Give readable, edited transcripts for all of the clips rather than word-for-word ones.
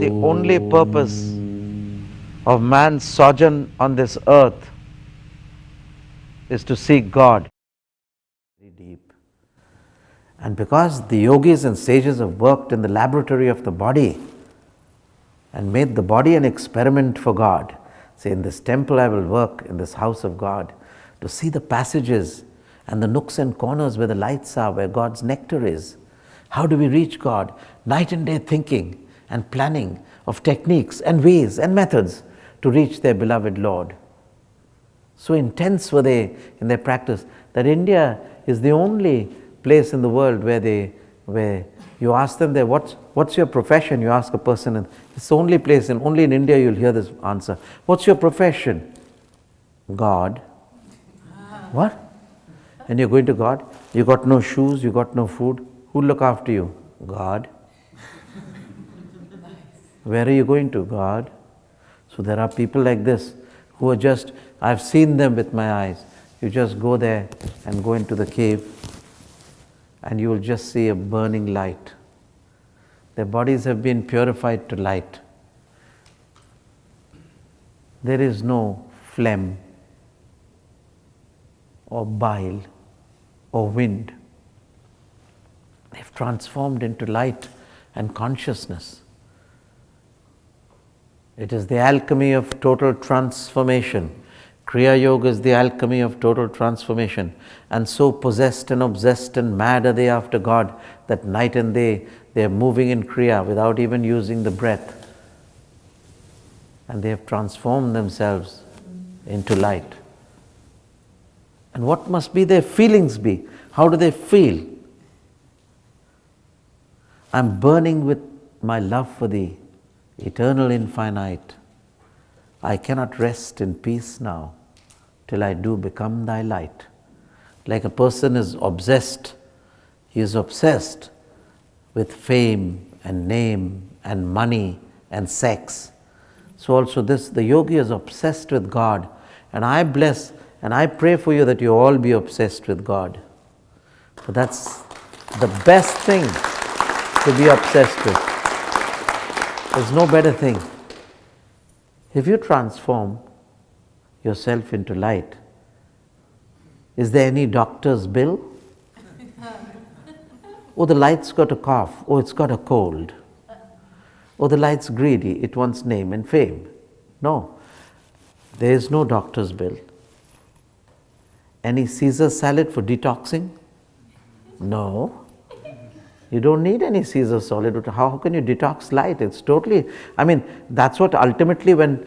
the only purpose of man's sojourn on this earth is to seek God. Very deep. And because the yogis and sages have worked in the laboratory of the body and made the body an experiment for God, say, in this temple I will work, in this house of God, to see the passages and the nooks and corners where the lights are, where God's nectar is. How do we reach God? Night and day thinking and planning of techniques and ways and methods to reach their beloved Lord. So intense were they in their practice that India is the only place in the world where you ask them there, what's your profession? You ask a person, and it's the only place, and only in India you'll hear this answer. What's your profession? God. What? And you're going to God? You got no shoes, you got no food. Who'll look after you? God. Where are you going to? God. So there are people like this who are just, I've seen them with my eyes. You just go there and go into the cave and you will just see a burning light. Their bodies have been purified to light. There is no phlegm or bile or wind. They've transformed into light and consciousness. It is the alchemy of total transformation. Kriya Yoga is the alchemy of total transformation. And so possessed and obsessed and mad are they after God that night and day they are moving in Kriya without even using the breath. And they have transformed themselves into light. And what must be their feelings be? How do they feel? I'm burning with my love for thee, eternal infinite. I cannot rest in peace now till I do become thy light. Like a person is obsessed, he is obsessed with fame and name and money and sex. So also this, the yogi is obsessed with God. And I bless and I pray for you that you all be obsessed with God. For that's the best thing to be obsessed with. There's no better thing. If you transform yourself into light, is there any doctor's bill? Oh, the light's got a cough. Oh, it's got a cold. Oh, the light's greedy. It wants name and fame. No, there is no doctor's bill. Any Caesar salad for detoxing? No. You don't need any Caesar salad. How can you detox light? It's totally, that's what ultimately when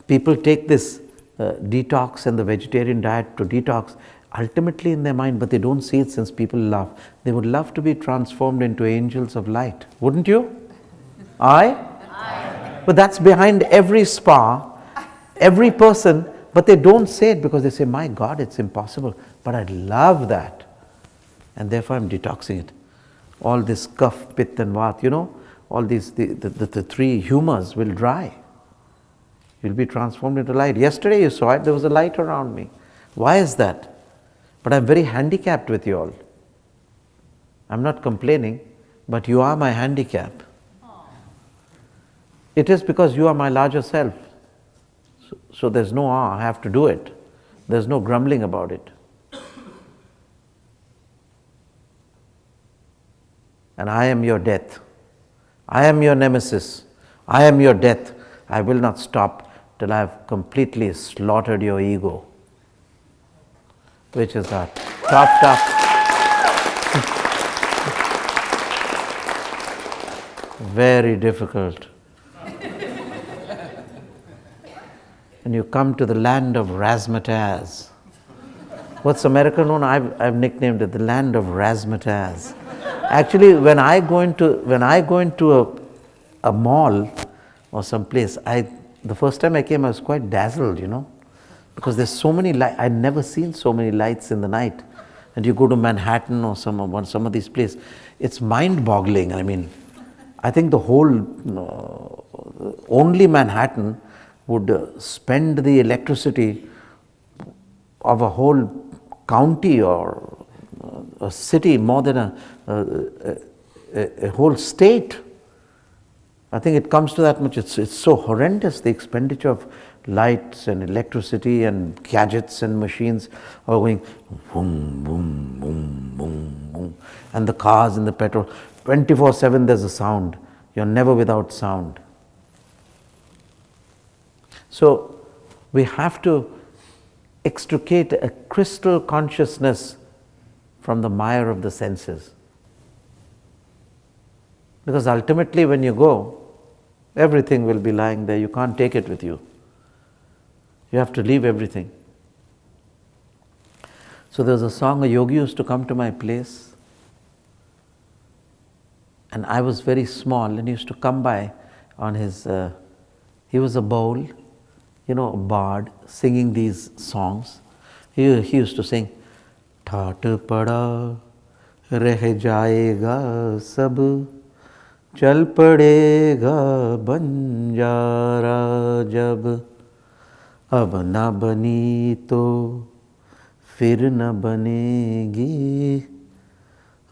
people take this detox and the vegetarian diet to detox, ultimately in their mind, but they don't see it since people love. They would love to be transformed into angels of light. Wouldn't you? Aye. But that's behind every spa, every person, but they don't say it because they say, my God, it's impossible. But I love that. And therefore I'm detoxing it. All this kapha, pitta and vata, all these, the three humors will dry. You'll be transformed into light. Yesterday you saw it, there was a light around me. Why is that? But I'm very handicapped with you all. I'm not complaining, but you are my handicap. It is because you are my larger self. So there's no, I have to do it. There's no grumbling about it. And I am your death. I am your nemesis. I am your death. I will not stop till I have completely slaughtered your ego. Which is that? Tough. Very difficult. And you come to the land of razzmatazz. What's America known? I've nicknamed it the land of razzmatazz. Actually, when I go into a mall or some place, the first time I came, I was quite dazzled, because there's so many lights. I'd never seen so many lights in the night. And you go to Manhattan or some of these places, it's mind-boggling. I think the whole, only Manhattan would spend the electricity of a whole county or a city more than a whole state. I think it comes to that much. It's so horrendous, the expenditure of lights and electricity and gadgets and machines are going boom, boom, boom, boom, boom. And the cars and the petrol, 24/7 there's a sound. You're never without sound. So we have to extricate a crystal consciousness from the mire of the senses. Because ultimately when you go, everything will be lying there. You can't take it with you. You have to leave everything. So there was a song, a yogi used to come to my place, and I was very small, and he used to come by on his, he was a bowl, a bard, singing these songs. He used to sing, ठाट पड़ा रह जाएगा सब, चल पड़ेगा बंजारा जब, अब न बनी तो फिर न बनेगी,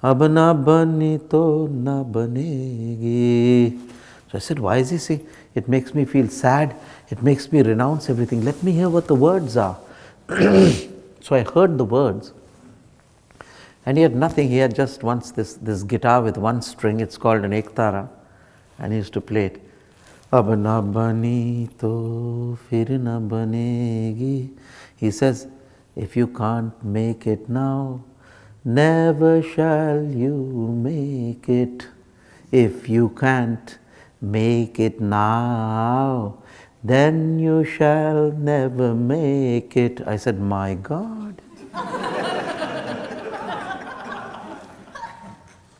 अब न बनी तो न बनेगी. So I said, why is he saying? It makes me feel sad. It makes me renounce everything. Let me hear what the words are. So I heard the words. And he had nothing. He had just once this guitar with one string. It's called an ektara. And he used to play it. Ab na bani to fir na banegi. He says, if you can't make it now, never shall you make it. If you can't make it now, then you shall never make it. I said, my God.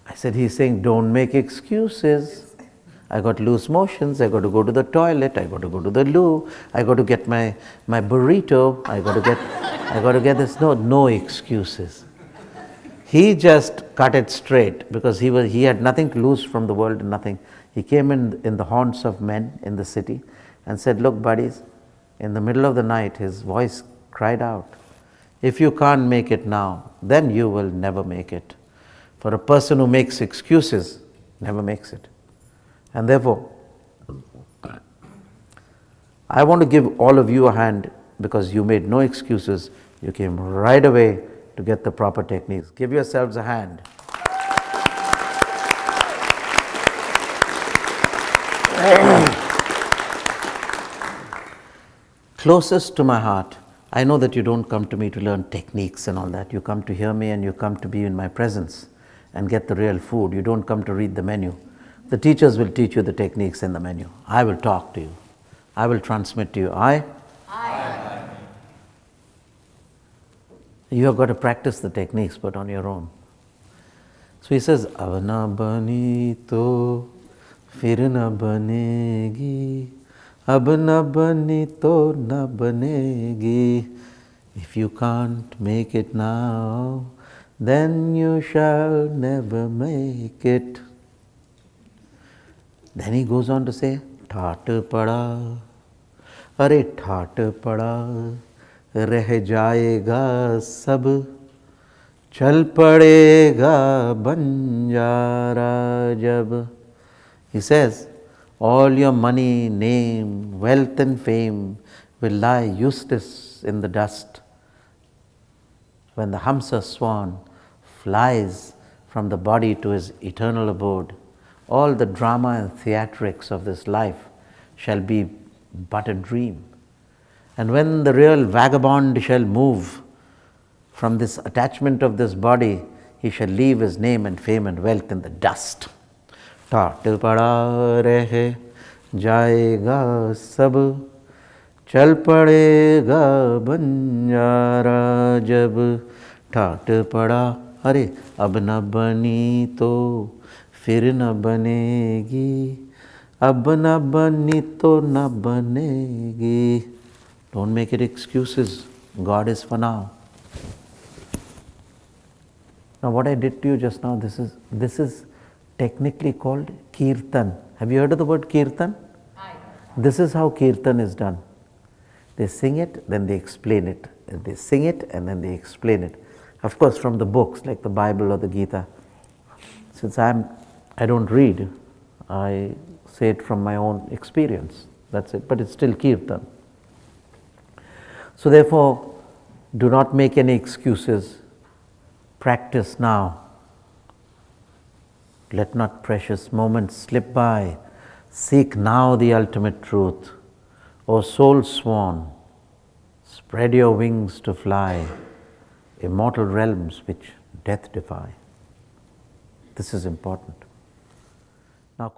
I said, he's saying, don't make excuses. I got loose motions, I got to go to the toilet, I got to go to the loo, I got to get my burrito, I got to get this. No excuses. He just cut it straight because he had nothing to lose from the world, nothing. He came in the haunts of men in the city and said, look buddies, in the middle of the night his voice cried out, if you can't make it now, then you will never make it. For a person who makes excuses never makes it. And therefore, I want to give all of you a hand because you made no excuses. You came right away to get the proper techniques. Give yourselves a hand. Closest to my heart, I know that you don't come to me to learn techniques and all that. You come to hear me and you come to be in my presence and get the real food. You don't come to read the menu. The teachers will teach you the techniques in the menu. I will talk to you. I will transmit to you. I. You have got to practice the techniques, but on your own. So he says, Ab na bani to fir na banegi, ab na bani to na banegi. If you can't make it now, then you shall never make it. Then he goes on to say, ठाट पड़ा, अरे ठाट पड़ा, रह जाएगा सब, चल पड़ेगा बंजारा जब. He says, all your money, name, wealth and fame will lie useless in the dust when the Hamsa swan flies from the body to his eternal abode. All the drama and theatrics of this life shall be but a dream. And when the real vagabond shall move from this attachment of this body, he shall leave his name and fame and wealth in the dust. ठाट पड़ा रह जाएगा सब, चल पड़ेगा बंजारा जब. ठाट पड़ा, अरे अब न बनी तो फिर न बनेगी, अब न बनी तो न बनेगी. Don't make it excuses. God is for now. Now what I did to you just now, this is technically called kirtan. Have you heard of the word kirtan? This is how kirtan is done. They sing it, then they explain it. And they sing it and then they explain it. Of course from the books like the Bible or the Gita. Since I don't read, I say it from my own experience. That's it. But it's still kirtan. So therefore, do not make any excuses. Practice now. Let not precious moments slip by. Seek now the ultimate truth. O soul sworn, spread your wings to fly, immortal realms which death defy. This is important. Now